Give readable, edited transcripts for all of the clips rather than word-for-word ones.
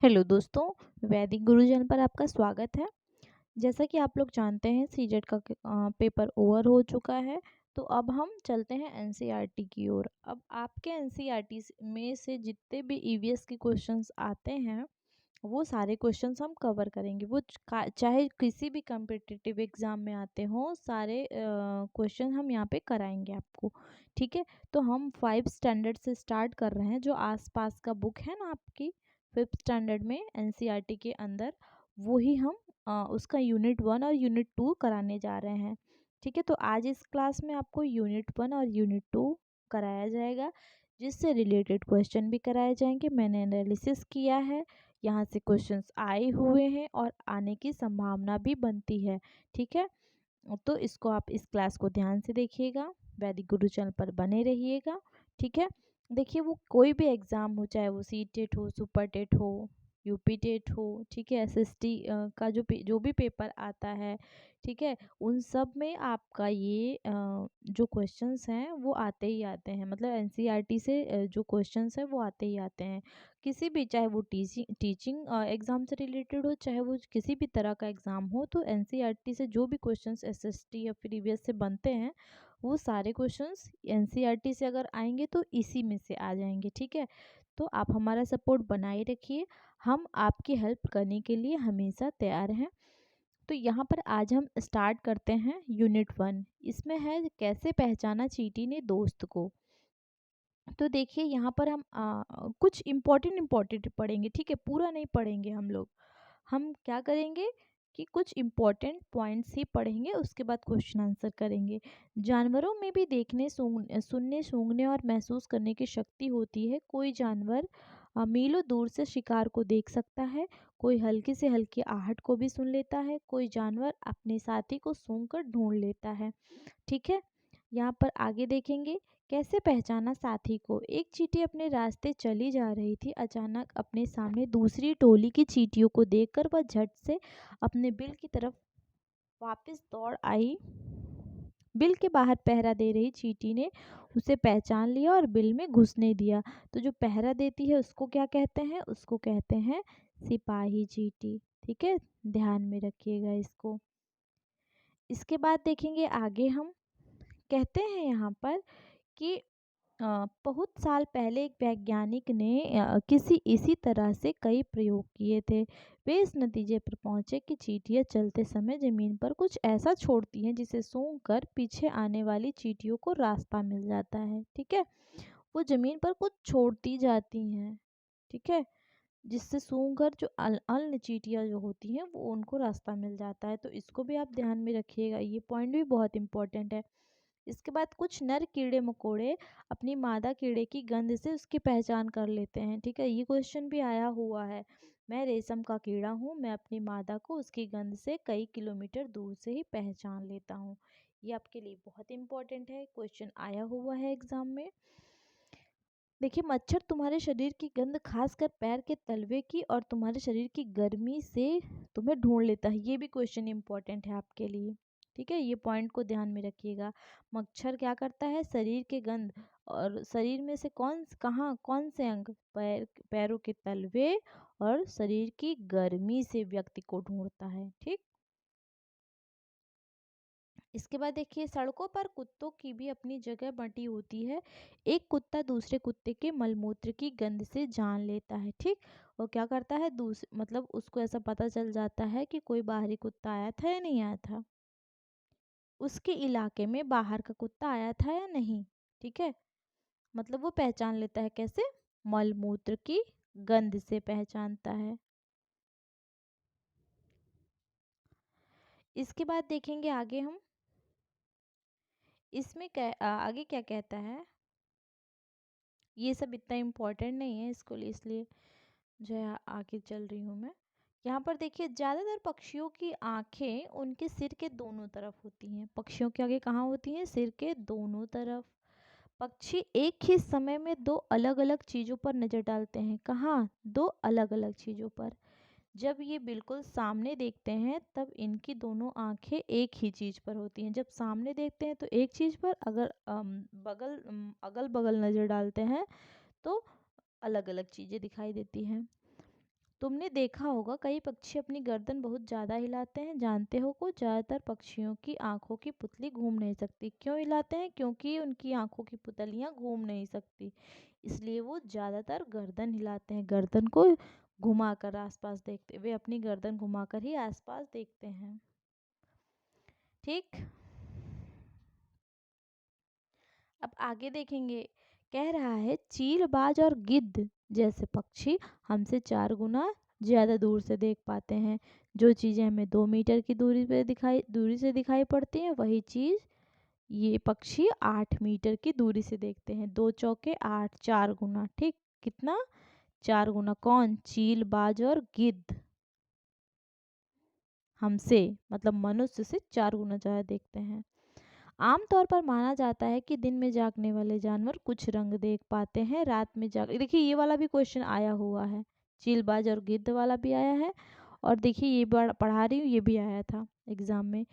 Hello दोस्तों, वैदिक गुरु channel पर आपका स्वागत है। जैसा कि आप लोग जानते हैं सीजेट का पेपर ओवर हो चुका है। तो अब हम चलते हैं एनसीईआरटी की ओर। अब आपके एनसीईआरटी में से जितने भी ईवीएस के क्वेश्चंस आते हैं वो सारे क्वेश्चंस हम कवर करेंगे। वो चाहे किसी भी कम्पिटिटिव एग्जाम में आते हों, सारे क्वेश्चन हम यहाँ पे कराएंगे आपको। ठीक है, तो हम 5 स्टैंडर्ड से स्टार्ट कर रहे हैं। जो आसपास का बुक है ना आपकी 5th स्टैंडर्ड में एनसीईआरटी के अंदर, वो ही हम उसका यूनिट 1 और यूनिट 2 कराने जा रहे हैं। ठीक है, तो आज इस क्लास में आपको यूनिट 1 और यूनिट 2 कराया जाएगा, जिससे रिलेटेड क्वेश्चन भी कराए जाएंगे। मैंने एनालिसिस किया है, यहाँ से क्वेश्चंस आए हुए हैं और आने की संभावना भी बनती है। ठीक है, तो इसको आप इस क्लास को ध्यान से देखिएगा, वैदिक गुरु चैनल पर बने रहिएगा। ठीक है, देखिए वो कोई भी एग्ज़ाम हो, चाहे वो सी टेट हो, सुपर टेट हो, यूपी टेट हो, ठीक है, एसएसटी का जो भी पेपर आता है, ठीक है, उन सब में आपका ये जो क्वेश्चंस हैं वो आते ही आते हैं। मतलब एनसीईआरटी से जो क्वेश्चंस हैं वो आते ही आते हैं। किसी भी, चाहे वो टीचिंग एग्ज़ाम से रिलेटेड हो, चाहे वो किसी भी तरह का एग्ज़ाम हो, तो एनसीईआरटी से जो भी क्वेश्चंस एसएसटी या फिर ईवीएस से बनते हैं, वो सारे क्वेश्चंस एनसीईआरटी से अगर आएंगे तो इसी में से आ जाएंगे। ठीक है, तो आप हमारा सपोर्ट बनाए रखिए, हम आपकी हेल्प करने के लिए हमेशा तैयार हैं। तो यहाँ पर आज हम स्टार्ट करते हैं यूनिट 1। इसमें है कैसे पहचाना चींटी ने दोस्त को। तो देखिए यहाँ पर हम कुछ इम्पोर्टेंट पढ़ेंगे। ठीक है, पूरा नहीं पढ़ेंगे हम क्या करेंगे कि कुछ इम्पोर्टेंट पॉइंट्स ही पढ़ेंगे, उसके बाद क्वेश्चन आंसर करेंगे। जानवरों में भी देखने, सुनने, सूंघने और महसूस करने की शक्ति होती है। कोई जानवर मीलों दूर से शिकार को देख सकता है, कोई हल्की से हल्की आहट को भी सुन लेता है, कोई जानवर अपने साथी को सूंघकर ढूंढ लेता है। ठीक है, यहाँ पर आगे देखेंगे कैसे पहचाना साथी को। एक चींटी अपने रास्ते चली जा रही थी। अचानक अपने सामने दूसरी टोली की चींटियों को देखकर वह झट से अपने बिल की तरफ वापस दौड़ आई। बिल के बाहर पहरा दे रही चींटी ने उसे पहचान लिया और बिल में घुसने दिया। तो जो पहरा देती है उसको क्या कहते हैं? उसको कहते हैं सिपाही चींटी। ठीक है, ध्यान में रखिएगा इसको। इसके बाद देखेंगे आगे हम, कहते हैं यहाँ पर कि बहुत साल पहले एक वैज्ञानिक ने किसी इसी तरह से कई प्रयोग किए थे। वे इस नतीजे पर पहुंचे कि चींटियां चलते समय जमीन पर कुछ ऐसा छोड़ती हैं जिसे सूंघकर पीछे आने वाली चींटियों को रास्ता मिल जाता है। ठीक है, वो जमीन पर कुछ छोड़ती जाती हैं, ठीक है, जिससे सूंघकर जो अन्य चींटियां जो होती हैं वो उनको रास्ता मिल जाता है। तो इसको भी आप ध्यान में रखिएगा, ये पॉइंट भी बहुत इंपॉर्टेंट है। इसके बाद कुछ नर कीड़े मकोड़े अपनी मादा कीड़े की गंध से उसकी पहचान कर लेते हैं। ठीक है, ये क्वेश्चन भी आया हुआ है। मैं रेशम का कीड़ा हूँ, मैं अपनी मादा को उसकी गंध से कई किलोमीटर दूर से ही पहचान लेता हूँ। ये आपके लिए बहुत इंपॉर्टेंट है, क्वेश्चन आया हुआ है एग्जाम में। देखिए, मच्छर तुम्हारे शरीर की गंध, खासकर पैर के तलवे की, और तुम्हारे शरीर की गर्मी से तुम्हें ढूंढ लेता है। ये भी क्वेश्चन इंपॉर्टेंट है आपके लिए। ठीक है, ये पॉइंट को ध्यान में रखिएगा। मच्छर क्या करता है? शरीर के गंध, और शरीर में से कौन से अंग? पैरों के तलवे और शरीर की गर्मी से व्यक्ति को ढूंढता है। ठीक, इसके बाद देखिए, सड़कों पर कुत्तों की भी अपनी जगह बंटी होती है। एक कुत्ता दूसरे कुत्ते के मलमूत्र की गंध से जान लेता है। ठीक, और क्या करता है, मतलब उसको ऐसा पता चल जाता है कि कोई बाहरी कुत्ता आया था या नहीं आया था, उसके इलाके में बाहर का कुत्ता आया था या नहीं। ठीक है, मतलब वो पहचान लेता है, कैसे? मलमूत्र की गंध से पहचानता है। इसके बाद देखेंगे आगे हम, इसमें आगे क्या कहता है। ये सब इतना इम्पोर्टेंट नहीं है इसको लिए, इसलिए जो है आगे चल रही हूँ मैं। यहाँ पर देखिए, ज़्यादातर पक्षियों की आंखें उनके सिर के दोनों तरफ होती हैं। पक्षियों की आंखें कहाँ होती हैं? सिर के दोनों तरफ। पक्षी एक ही समय में दो अलग अलग चीज़ों पर नज़र डालते हैं। कहाँ? दो अलग अलग चीज़ों पर। जब ये बिल्कुल सामने देखते हैं तब इनकी दोनों आंखें एक ही चीज़ पर होती हैं। जब सामने देखते हैं तो एक चीज़ पर, अगर अगल बगल नज़र डालते हैं तो अलग अलग चीज़ें दिखाई देती हैं। तुमने देखा होगा कई पक्षी अपनी गर्दन बहुत ज़्यादा हिलाते हैं। जानते हो को ज़्यादातर पक्षियों की आंखों की पुतली घूम नहीं सकती। क्यों हिलाते हैं? क्योंकि उनकी आंखों की पुतलियाँ घूम नहीं सकती, इसलिए वो ज़्यादातर गर्दन हिलाते हैं। गर्दन को घुमाकर आसपास देखते, वे अपनी गर्दन घुमाकर ही आसपास देखते हैं। ठीक, अब आगे देखेंगे। कह रहा है चील, बाज और गिद्ध जैसे पक्षी हमसे 4 गुना ज्यादा दूर से देख पाते हैं। जो चीजें हमें 2 मीटर की दूरी से दिखाई पड़ती हैं, वही चीज ये पक्षी 8 मीटर की दूरी से देखते हैं। 2 चौके 8, 4 गुना। ठीक, कितना? 4 गुना। कौन? चील, बाज और गिद्ध हमसे मतलब मनुष्य से 4 गुना ज्यादा देखते हैं। आमतौर पर माना जाता है कि दिन में जागने वाले जानवर कुछ रंग देख पाते हैं, रात में जाग देखिए ये वाला भी क्वेश्चन आया हुआ है, चीलबाज और गिद्ध वाला भी आया है। और देखिए ये पढ़ा रही हूँ, ये भी आया था एग्जाम में।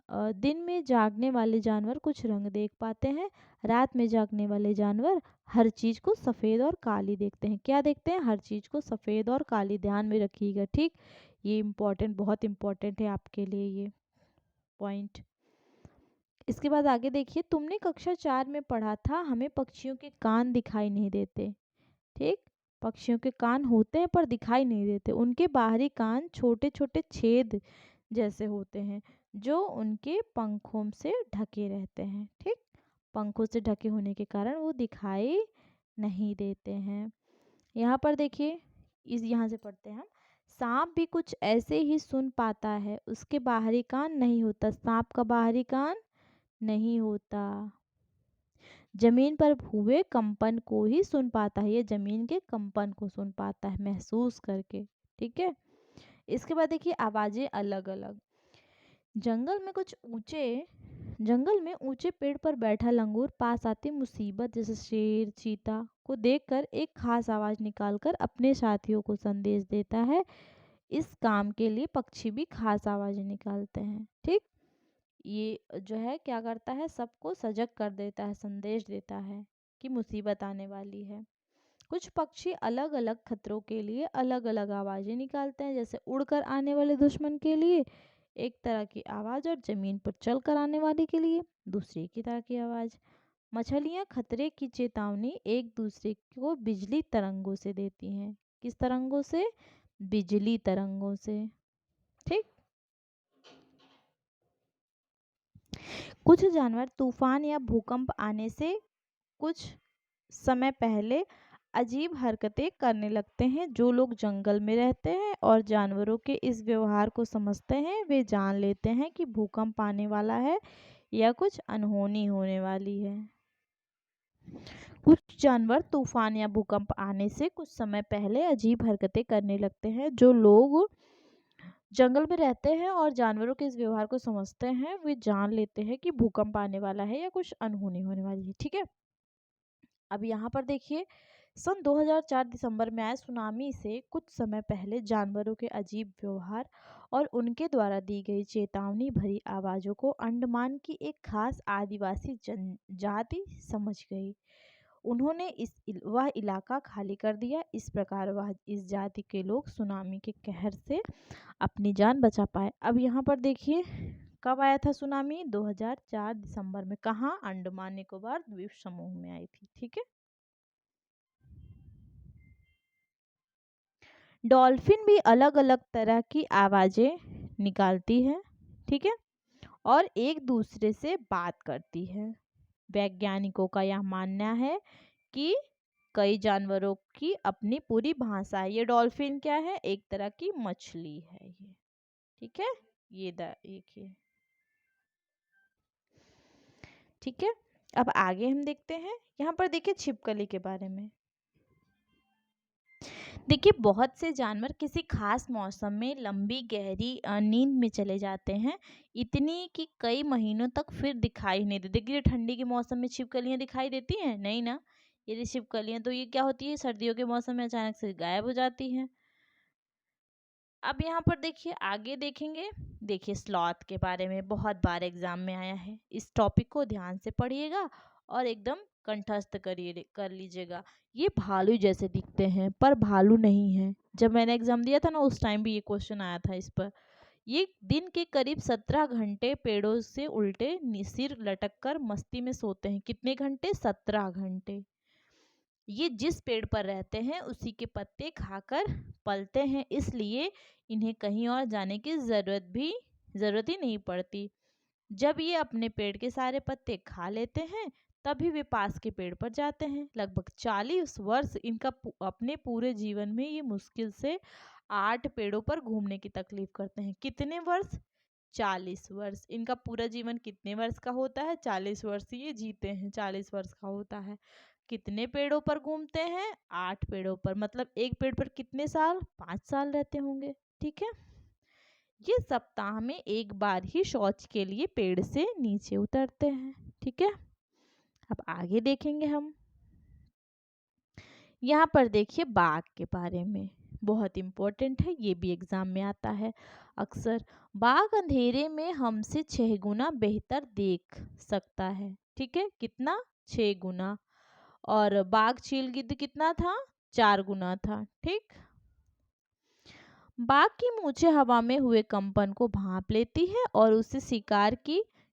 दिन में जागने वाले जानवर कुछ रंग देख पाते हैं, रात में जागने वाले जानवर हर चीज को सफेद और काली देखते हैं। क्या देखते हैं? हर चीज को सफेद और काली। ध्यान में रखिएगा। ठीक, ये इम्पोर्टेंट, बहुत इम्पोर्टेंट है आपके लिए ये पॉइंट। इसके बाद आगे देखिए, तुमने कक्षा 4 में पढ़ा था हमें पक्षियों के कान दिखाई नहीं देते। ठीक, पक्षियों के कान होते हैं पर दिखाई नहीं देते। उनके बाहरी कान छोटे छोटे छेद जैसे होते हैं जो उनके पंखों से ढके रहते हैं। ठीक, पंखों से ढके होने के कारण वो दिखाई नहीं देते हैं। यहाँ पर देखिए, इस यहाँ से पढ़ते हैं हम। सांप भी कुछ ऐसे ही सुन पाता है, उसके बाहरी कान नहीं होता। सांप का बाहरी कान नहीं होता। जमीन पर हुए कंपन को ही सुन पाता है, ये जमीन के कंपन को सुन पाता है महसूस करके। ठीक है, इसके बाद देखिए आवाजें अलग अलग। जंगल में ऊंचे पेड़ पर बैठा लंगूर पास आती मुसीबत जैसे शेर, चीता को देखकर एक खास आवाज निकालकर अपने साथियों को संदेश देता है। इस काम के लिए पक्षी भी खास आवाजें निकालते हैं। ठीक, ये जो है क्या करता है, सबको सजग कर देता है, संदेश देता है कि मुसीबत आने वाली है। कुछ पक्षी अलग अलग खतरों के लिए अलग अलग आवाजें निकालते हैं, जैसे उड़कर आने वाले दुश्मन के लिए एक तरह की आवाज और जमीन पर चलकर आने वाले के लिए दूसरी की तरह की आवाज। मछलियां खतरे की चेतावनी एक दूसरे को बिजली तरंगों से देती हैं। किस तरंगों से? बिजली तरंगों से। ठीक, कुछ जानवर तूफान या भूकंप आने से कुछ समय पहले अजीब हरकतें करने लगते हैं। जो लोग जंगल में रहते हैं और जानवरों के इस व्यवहार को समझते हैं, वे जान लेते हैं कि भूकंप आने वाला है या कुछ अनहोनी होने वाली है। कुछ जानवर तूफान या भूकंप आने से कुछ समय पहले अजीब हरकतें करने लगते हैं। जो लोग जंगल में रहते हैं और जानवरों के इस व्यवहार को समझते हैं, वे जान लेते हैं कि भूकंप आने वाला है या कुछ अनहोनी होने वाली है। ठीक है, अब यहाँ पर देखिए, सन 2004 दिसंबर में आए सुनामी से कुछ समय पहले जानवरों के अजीब व्यवहार और उनके द्वारा दी गई चेतावनी भरी आवाज़ों को अंडमान की एक खास आदिवासी जनजाति समझ गई। उन्होंने वह इलाका खाली कर दिया। इस प्रकार वह इस जाति के लोग सुनामी के कहर से अपनी जान बचा पाए। अब यहाँ पर देखिए, कब आया था सुनामी? 2004 दिसंबर में। कहाँ? अंडमान निकोबार द्वीप समूह में आई थी। ठीक है, डॉल्फिन भी अलग अलग तरह की आवाजें निकालती है। ठीक है, और एक दूसरे से बात करती है। वैज्ञानिकों का यह मानना है कि कई जानवरों की अपनी पूरी भाषा है। ये डॉल्फिन क्या है? एक तरह की मछली है ये। ठीक है, ये देखिए। ठीक है, अब आगे हम देखते हैं। यहाँ पर देखिए छिपकली के बारे में। देखिए बहुत से जानवर किसी खास मौसम में लंबी गहरी नींद में चले जाते हैं, इतनी कि कई महीनों तक फिर दिखाई नहीं देती। देखिए ठंडी के मौसम में छिपकलियाँ दिखाई देती हैं नहीं ना। ये छिपकलियाँ तो ये क्या होती है, सर्दियों के मौसम में अचानक से गायब हो जाती हैं। अब यहाँ पर देखिए आगे देखेंगे। देखिए स्लॉथ के बारे में बहुत बार एग्जाम में आया है। इस टॉपिक को ध्यान से पढ़िएगा और एकदम कंठस्थ करिए कर लीजिएगा। ये भालू जैसे दिखते हैं पर भालू नहीं है। जब मैंने एग्जाम दिया था ना उस टाइम भी ये क्वेश्चन आया था इस पर। ये दिन के करीब 17 घंटे पेड़ों से उल्टे सिर लटक कर मस्ती में सोते हैं। कितने घंटे? 17 घंटे। ये जिस पेड़ पर रहते हैं उसी के पत्ते खाकर पलते हैं, इसलिए इन्हें कहीं और जाने की जरूरत ही नहीं पड़ती। जब ये अपने पेड़ के सारे पत्ते खा लेते हैं तभी वे पास के पेड़ पर जाते हैं। लगभग 40 वर्ष इनका अपने पूरे जीवन में ये मुश्किल से 8 पेड़ों पर घूमने की तकलीफ करते हैं। कितने वर्ष? 40 वर्ष। इनका पूरा जीवन कितने वर्ष का होता है? 40 वर्ष ये जीते हैं, 40 वर्ष का होता है। कितने पेड़ों पर घूमते हैं? 8 पेड़ों पर। मतलब एक पेड़ पर कितने साल? 5 साल रहते होंगे। ठीक है। ये सप्ताह में एक बार ही शौच के लिए पेड़ से नीचे उतरते हैं। ठीक है। अब आगे देखेंगे हम। यहाँ पर देखिए बाघ के बारे में, बहुत इम्पोर्टेंट है, ये भी एग्जाम में आता है अक्सर। बाघ अंधेरे में हमसे 6 गुना बेहतर देख सकता है। ठीक है। कितना? 6 गुना। और बाघ चील गिद्ध कितना था? 4 गुना था। ठीक। बाघ की मूछें हवा में हुए कंपन को भांप लेती है और उससे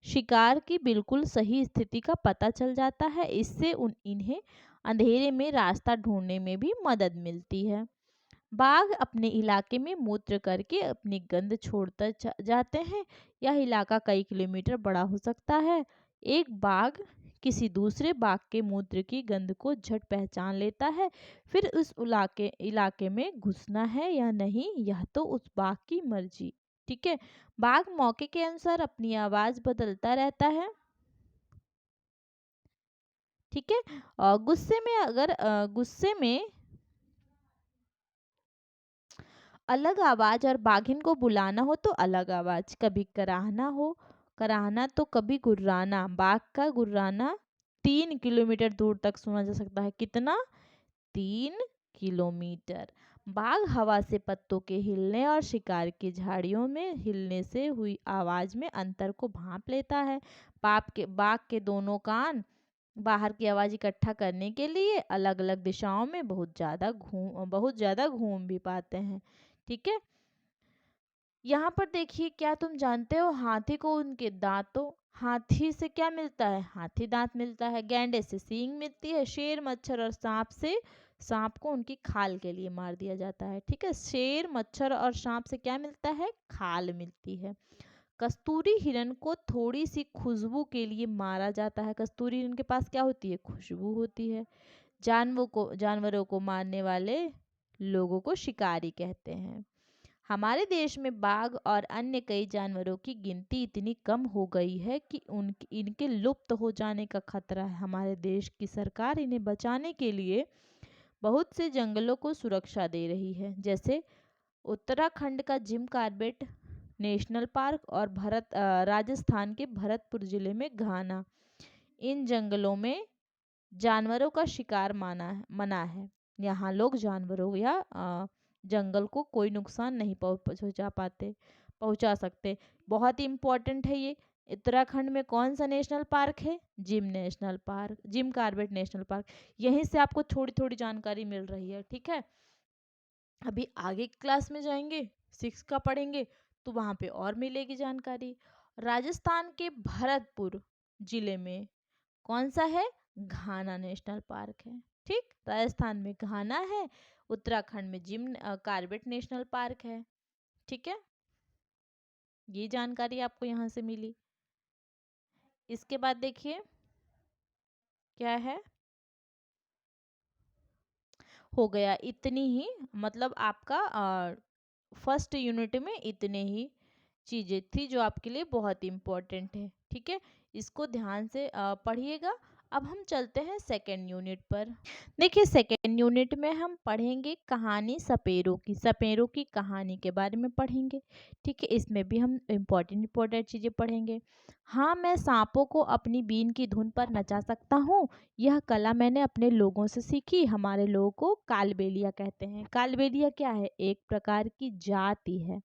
शिकार की बिल्कुल सही स्थिति का पता चल जाता है। इससे इन्हें अंधेरे में रास्ता ढूंढने में भी मदद मिलती है। बाघ अपने इलाके में मूत्र करके अपनी गंध छोड़कर जाते हैं। यह इलाका कई किलोमीटर बड़ा हो सकता है। एक बाघ किसी दूसरे बाघ के मूत्र की गंध को झट पहचान लेता है। फिर उस इलाके में घुसना है या नहीं यह तो उस बाघ की मर्जी। ठीक है। बाघ मौके के अनुसार अपनी आवाज बदलता रहता है। ठीक है। और गुस्से में अलग आवाज और बाघिन को बुलाना हो तो अलग आवाज। कभी कराहना तो कभी गुर्राना। बाघ का गुर्राना 3 किलोमीटर दूर तक सुना जा सकता है। कितना? 3 किलोमीटर। बाघ हवा से पत्तों के हिलने और शिकार की झाड़ियों में हिलने से हुई आवाज में अंतर को भांप लेता है। बाघ के दोनों कान बाहर की आवाज इकट्ठा करने के लिए अलग अलग दिशाओं में बहुत ज्यादा घूम भी पाते हैं। ठीक है। यहाँ पर देखिए, क्या तुम जानते हो हाथी को उनके दांतों हाथी से क्या मिलता है? हाथी दांत मिलता है। गैंडे से सींग मिलती है। शेर, मच्छर और सांप को उनकी खाल के लिए मार दिया जाता है। ठीक है। शेर, मच्छर और सांप से क्या मिलता है? खाल मिलती है। कस्तूरी हिरण को थोड़ी सी खुशबू के लिए मारा जाता है। कस्तूरी हिरण के पास क्या होती है? खुशबू होती है। जानवरों को मारने वाले लोगों को शिकारी कहते हैं। हमारे देश में बाघ और अन्य कई जानवरों की गिनती इतनी कम हो गई है कि इनके लुप्त हो जाने का खतरा है। हमारे देश की सरकार इन्हें बचाने के लिए बहुत से जंगलों को सुरक्षा दे रही है, जैसे उत्तराखंड का जिम कॉर्बेट नेशनल पार्क और राजस्थान के भरतपुर जिले में घाना। इन जंगलों में जानवरों का शिकार मना है। यहाँ लोग जानवरों या जंगल को कोई नुकसान नहीं पहुंचा सकते। बहुत ही इम्पोर्टेंट है ये। उत्तराखंड में कौन सा नेशनल पार्क है? Jim Corbett national park. यहीं से आपको थोड़ी थोड़ी जानकारी मिल रही है। ठीक है। अभी आगे क्लास में जाएंगे, 6 का पढ़ेंगे तो वहाँ पे और मिलेगी जानकारी। राजस्थान के भरतपुर जिले में कौन सा है? घाना नेशनल पार्क है। ठीक। राजस्थान में घाना है। उत्तराखंड में जिम कॉर्बेट नेशनल पार्क है। ठीक है। ये जानकारी आपको यहाँ से मिली। इसके बाद देखिए क्या है, हो गया इतनी ही। मतलब आपका फर्स्ट यूनिट में इतने ही चीज़ें थी जो आपके लिए बहुत इम्पोर्टेंट है। ठीक है। इसको ध्यान से पढ़िएगा। अब हम चलते हैं सेकेंड यूनिट पर। देखिए सेकेंड यूनिट में हम पढ़ेंगे कहानी सपेरों की कहानी के बारे में पढ़ेंगे। ठीक है। इसमें भी हम इम्पोर्टेंट चीज़ें पढ़ेंगे। हाँ, मैं सांपों को अपनी बीन की धुन पर नचा सकता हूँ। यह कला मैंने अपने लोगों से सीखी। हमारे लोगों को कालबेलिया कहते हैं। कालबेलिया क्या है? एक प्रकार की जाति है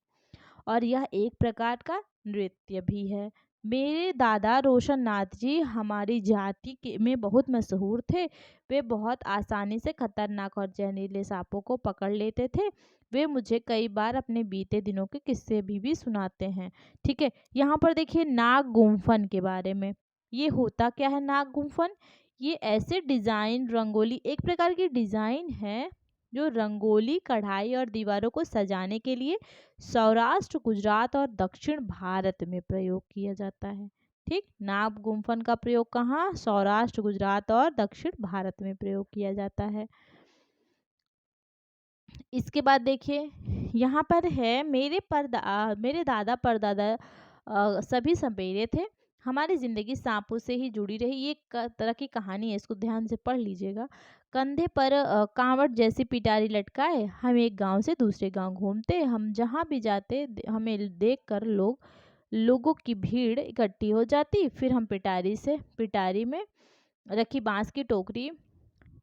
और यह एक प्रकार का नृत्य भी है। मेरे दादा रोशन नाथ जी हमारी जाति के में बहुत मशहूर थे। वे बहुत आसानी से खतरनाक और जहरीले सांपों को पकड़ लेते थे। वे मुझे कई बार अपने बीते दिनों के किस्से भी सुनाते हैं। ठीक है, यहाँ पर देखिए नाग गुम्फन के बारे में। ये होता क्या है नाग गुम्फन? ये ऐसे डिजाइन रंगोली एक प्रकार की डिजाइन है जो रंगोली कढ़ाई और दीवारों को सजाने के लिए सौराष्ट्र, गुजरात और दक्षिण भारत में प्रयोग किया जाता है। ठीक, नाग गुम्फन का प्रयोग कहाँ? सौराष्ट्र, गुजरात और दक्षिण भारत में प्रयोग किया जाता है। इसके बाद देखिए यहाँ पर है मेरे दादा परदादा सभी सपेरे थे। हमारी जिंदगी सांपों से ही जुड़ी रही। ये एक तरह की कहानी है, इसको ध्यान से पढ़ लीजिएगा। कंधे पर कांवड़ जैसी पिटारी लटकाए हम एक गांव से दूसरे गांव घूमते। हम जहाँ भी जाते हमें देखकर लोगों की भीड़ इकट्ठी हो जाती। फिर हम पिटारी में रखी बांस की टोकरी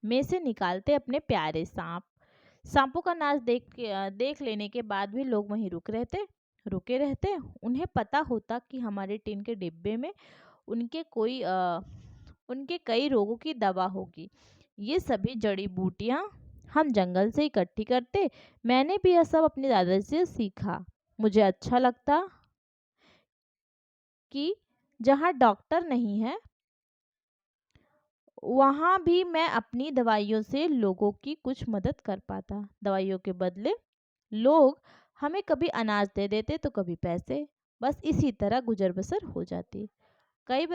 में से निकालते अपने प्यारे सांपों का नाच देख लेने के बाद भी लोग वहीं रुके रहते। उन्हें पता होता कि हमारे टिन के डिब्बे में उनके कई रोगों की दवा होगी। ये सभी जड़ी बूटियां हम जंगल से इकट्ठी करते। मैंने भी यह सब अपने दादाजी से सीखा। मुझे अच्छा लगता कि जहाँ डॉक्टर नहीं है वहाँ भी मैं अपनी दवाइयों से लोगों की कुछ मदद कर पाता। दवाइयों के बदले लोग हमें कभी अनाज दे देते तो कभी पैसे। बस इसी तरह गुजर बसर हो जाती। कई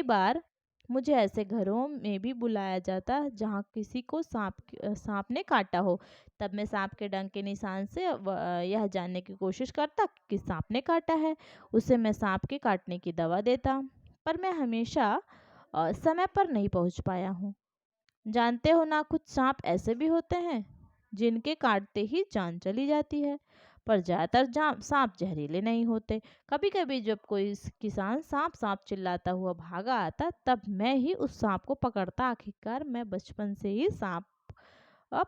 बार मुझे ऐसे घरों में भी बुलाया जाता जहाँ किसी को सांप ने काटा हो। तब मैं सांप के डंक के निशान से यह जानने की कोशिश करता कि सांप ने काटा है। उसे मैं सांप के काटने की दवा देता। पर मैं हमेशा समय पर नहीं पहुँच पाया हूँ। जानते हो ना, कुछ सांप ऐसे भी होते हैं जिनके काटते ही जान चली जाती है। पर ज्यादातर सांप जहरीले नहीं होते। कभी कभी जब कोई किसान सांप सांप चिल्लाता हुआ भागा आता तब मैं ही उस सांप को पकड़ता। आखिरकार मैं बचपन से ही सांप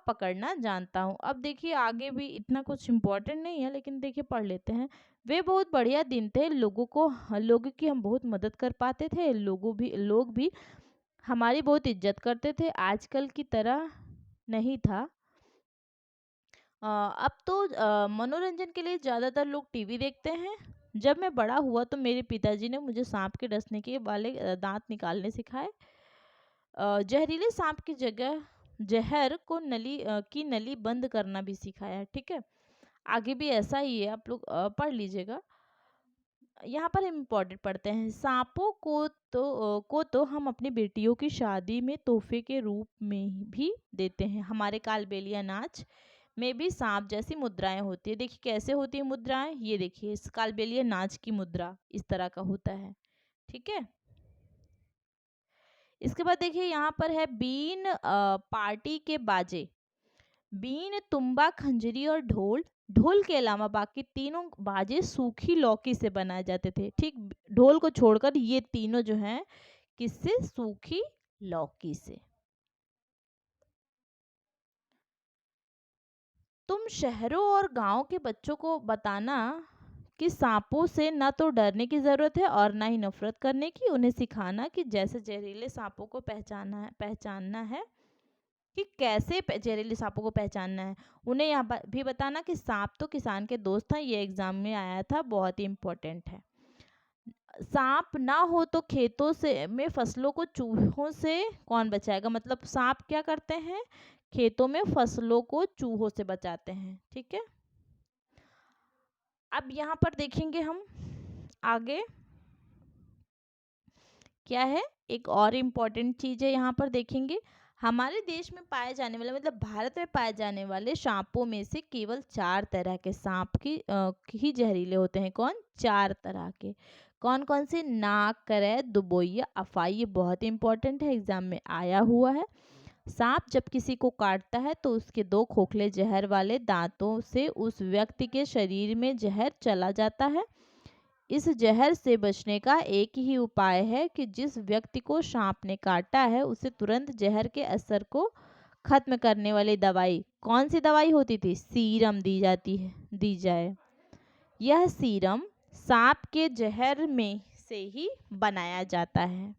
पकड़ना जानता हूँ। अब देखिए आगे भी इतना कुछ इम्पोर्टेंट नहीं है, लेकिन देखिए पढ़ लेते हैं। वे बहुत बढ़िया दिन थे। लोगों की हम बहुत मदद कर पाते थे। लोग भी हमारी बहुत इज्जत करते थे। आजकल की तरह नहीं था। अब तो मनोरंजन के लिए ज़्यादातर लोग टीवी देखते हैं। जब मैं बड़ा हुआ तो मेरे पिताजी ने मुझे सांप के डसने के वाले दांत निकालने सिखाए। जहरीले सांप की जगह जहर को की नली बंद करना भी सिखाया। ठीक है, आगे भी ऐसा ही है, आप लोग पढ़ लीजिएगा। यहाँ पर हम इम्पोर्टेंट पढ़ते हैं। सांपों को तो हम अपनी बेटियों की शादी में तोहफे के रूप में भी देते हैं। हमारे कालबेलिया नाच में भी सांप जैसी मुद्राएं होती है। देखिए कैसे होती है मुद्राएं, ये देखिए इस कालबेलिया नाच की मुद्रा इस तरह का होता है। ठीक है, इसके बाद देखिए यहाँ पर है बीन पार्टी के बाजे। बीन, तुंबा, खंजरी और ढोल। ढोल के अलावा बाकी तीनों बाजे सूखी लौकी से बनाए जाते थे। ठीक, ढोल को छोड़कर ये तीनों जो हैं किससे? सूखी लौकी से। तुम शहरों और गांव के बच्चों को बताना कि सांपों से न तो डरने की जरूरत है और ना ही नफरत करने की। उन्हें सिखाना कि जैसे जहरीले सांपों को पहचानना है कि कैसे जहरीले सांपों को पहचानना है। उन्हें यह भी बताना कि सांप तो किसान के दोस्त हैं। ये एग्जाम में आया था, बहुत ही इम्पोर्टेंट है। सांप ना हो तो खेतों से में फसलों को चूहों से कौन बचाएगा? मतलब सांप क्या करते हैं? खेतों में फसलों को चूहों से बचाते हैं। ठीक है, अब यहाँ पर देखेंगे हम आगे क्या है। एक और इम्पोर्टेंट चीज है, यहाँ पर देखेंगे। हमारे देश में पाए जाने वाले मतलब भारत में पाए जाने वाले सांपों में से केवल 4 तरह के सांप ही जहरीले होते हैं। कौन? 4 तरह के। कौन कौन से? नाग, करैत, दुबोइया, अफाई। ये बहुत इंपॉर्टेंट है, एग्जाम में आया हुआ है। सांप जब किसी को काटता है तो उसके 2 खोखले जहर वाले दांतों से उस व्यक्ति के शरीर में जहर चला जाता है। इस जहर से बचने का एक ही उपाय है कि जिस व्यक्ति को सांप ने काटा है उसे तुरंत जहर के असर को खत्म करने वाली दवाई, कौन सी दवाई होती थी? सीरम दी जाए। यह सीरम सांप के जहर में से ही बनाया जाता है?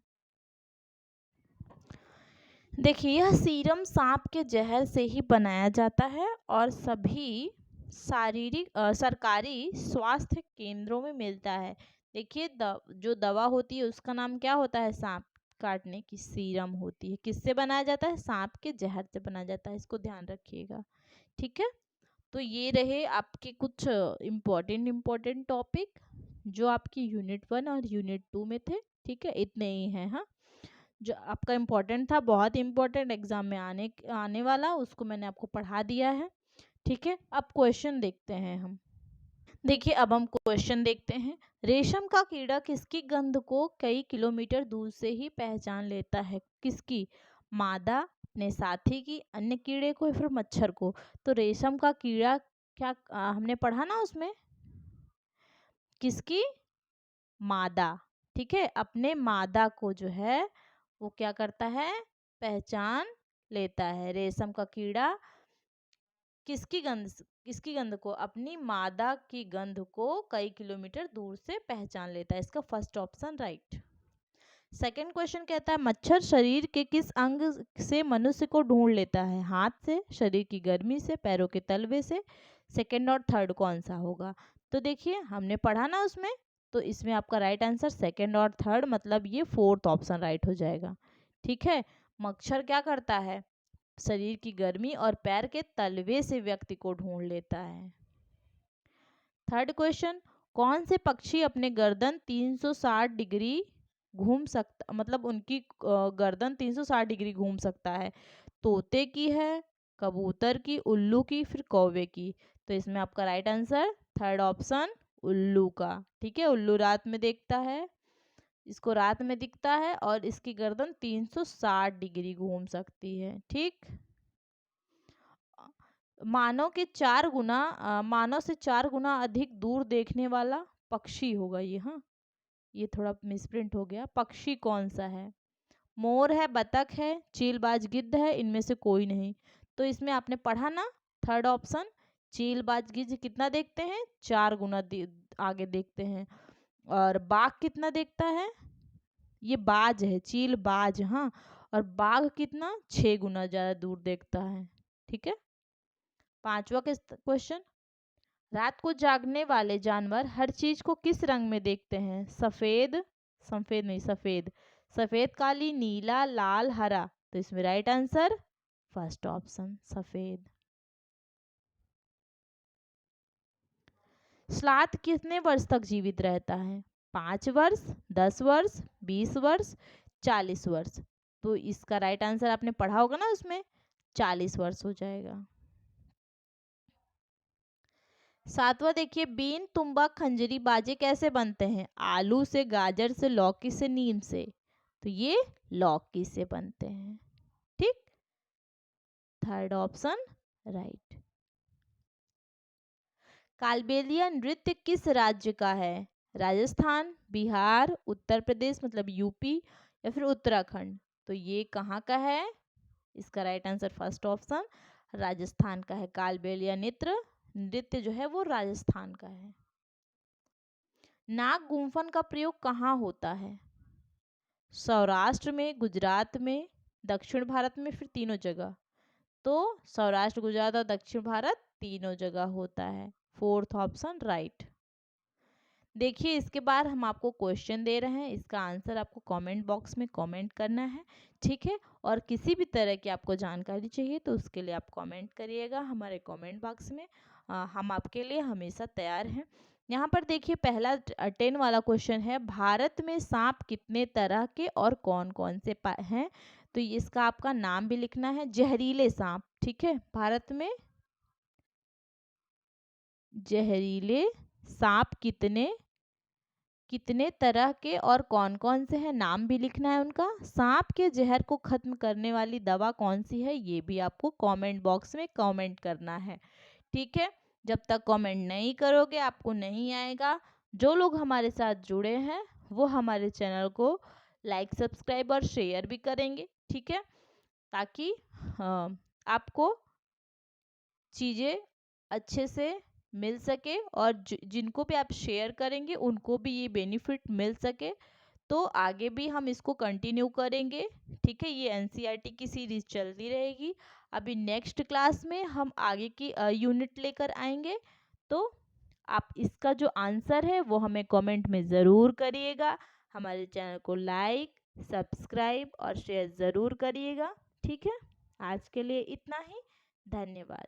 देखिए, यह सीरम सांप के जहर से ही बनाया जाता है और सभी सरकारी स्वास्थ्य केंद्रों में मिलता है। देखिए, जो दवा होती है उसका नाम क्या होता है? सांप काटने की सीरम होती है। किससे बनाया जाता है? सांप के जहर से बनाया जाता है। इसको ध्यान रखिएगा। ठीक है, तो ये रहे आपके कुछ इम्पोर्टेंट टॉपिक जो आपकी यूनिट 1 और यूनिट 2 में थे। ठीक है, इतने ही हैं। हाँ, जो आपका इम्पोर्टेंट था, बहुत इम्पोर्टेंट, एग्जाम में आने आने वाला, उसको मैंने आपको पढ़ा दिया है। ठीक है, अब क्वेश्चन देखते हैं हम। देखिए, अब हम क्वेश्चन देखते हैं। रेशम का कीड़ा किसकी गंध को कई किलोमीटर दूर से ही पहचान लेता है? किसकी? मादा, अपने साथी की, अन्य कीड़े को, या फिर मच्छर को? तो रेशम का कीड़ा क्या हमने पढ़ा ना उसमें, किसकी? मादा। ठीक है, अपने मादा को जो है वो क्या करता है? पहचान लेता है। रेशम का कीड़ा किसकी गंध को? अपनी मादा की गंध को कई किलोमीटर दूर से पहचान लेता है। इसका first option right. Second question कहता है, मच्छर शरीर के किस अंग से मनुष्य को ढूंढ लेता है? हाथ से, शरीर की गर्मी से, पैरों के तलवे से? सेकंड और थर्ड कौन सा होगा? तो देखिए, हमने पढ़ा ना उसमें, तो इसमें आपका राइट आंसर सेकंड और थर्ड, मतलब ये फोर्थ ऑप्शन राइट हो जाएगा। ठीक है, मच्छर क्या करता है? शरीर की गर्मी और पैर के तलवे से व्यक्ति को ढूंढ लेता है। थर्ड क्वेश्चन, कौन से पक्षी अपने गर्दन 360 डिग्री घूम सकता, मतलब उनकी गर्दन 360 डिग्री घूम सकता है? तोते की है, कबूतर की, उल्लू की, फिर कौवे की? तो इसमें आपका राइट आंसर थर्ड ऑप्शन, उल्लू का। ठीक है, उल्लू रात में देखता है, इसको रात में दिखता है और इसकी गर्दन 360 डिग्री घूम सकती है। ठीक, मानव से 4 गुना अधिक दूर देखने वाला पक्षी होगा ये। हाँ, ये थोड़ा मिसप्रिंट हो गया। पक्षी कौन सा है? मोर है, बतख है, चीलबाज गिद्ध है, इनमें से कोई नहीं? तो इसमें आपने पढ़ा ना, थर्ड ऑप्शन, चीलबाज गिद्ध कितना देखते हैं? 4 गुना आगे देखते हैं। और बाघ कितना देखता है? ये बाज है, चील बाज। हाँ, और बाघ कितना? 6 गुना ज्यादा दूर देखता है। ठीक है, पांचवा क्वेश्चन, रात को जागने वाले जानवर हर चीज को किस रंग में देखते हैं? सफेद, सफेद नहीं, सफेद, सफेद, काली, नीला, लाल, हरा? तो इसमें राइट आंसर फर्स्ट ऑप्शन, सफेद। स्लाथ कितने वर्ष तक जीवित रहता है? 5 वर्ष, 10 वर्ष, 20 वर्ष, 40 वर्ष? तो इसका राइट आंसर आपने पढ़ा होगा ना उसमें, 40 वर्ष हो जाएगा। सातवां देखिए, बीन, तुम्बा, खंजरी, बाजे कैसे बनते हैं? आलू से, गाजर से, लौकी से, नीम से? तो ये लौकी से बनते हैं। ठीक, थर्ड ऑप्शन राइट। कालबेलिया नृत्य किस राज्य का है? राजस्थान, बिहार, उत्तर प्रदेश मतलब यूपी, या फिर उत्तराखंड? तो ये कहाँ का है? इसका right answer first option, Rajasthan का है। कालबेलिया नृत्य नृत्य जो है वो राजस्थान का है। नाग गुम्फन का प्रयोग कहाँ होता है? सौराष्ट्र में, गुजरात में, दक्षिण भारत में, फिर तीनों जगह? तो सौराष्ट्र, गुजरात और दक्षिण भारत तीनों जगह होता है। Fourth option right. देखिए, इसके बाद हम आपको क्वेश्चन दे रहे हैं, इसका आंसर आपको कमेंट बॉक्स में कमेंट करना है। ठीक है, और किसी भी तरह की आपको जानकारी चाहिए तो उसके लिए आप कमेंट करिएगा हमारे कमेंट बॉक्स में। हम आपके लिए हमेशा तैयार हैं। यहाँ पर देखिए, पहला 10 वाला क्वेश्चन है, भारत में सांप कितने तरह के और कौन कौन से हैं? तो इसका आपका नाम भी लिखना है, जहरीले सांप। ठीक है, भारत में जहरीले सांप कितने कितने तरह के और कौन कौन से हैं, नाम भी लिखना है उनका। सांप के जहर को खत्म करने वाली दवा कौन सी है, ये भी आपको कमेंट बॉक्स में कमेंट करना है। ठीक है, जब तक कमेंट नहीं करोगे आपको नहीं आएगा। जो लोग हमारे साथ जुड़े हैं वो हमारे चैनल को लाइक, सब्सक्राइब और शेयर भी करेंगे। ठीक है, ताकि आपको चीज़ें अच्छे से मिल सके और जिनको भी आप शेयर करेंगे उनको भी ये बेनिफिट मिल सके। तो आगे भी हम इसको कंटिन्यू करेंगे। ठीक है, ये एनसीईआरटी की सीरीज चलती रहेगी। अभी नेक्स्ट क्लास में हम आगे की यूनिट लेकर आएंगे। तो आप इसका जो आंसर है वो हमें कमेंट में ज़रूर करिएगा। हमारे चैनल को लाइक, सब्सक्राइब और शेयर ज़रूर करिएगा। ठीक है, आज के लिए इतना ही। धन्यवाद।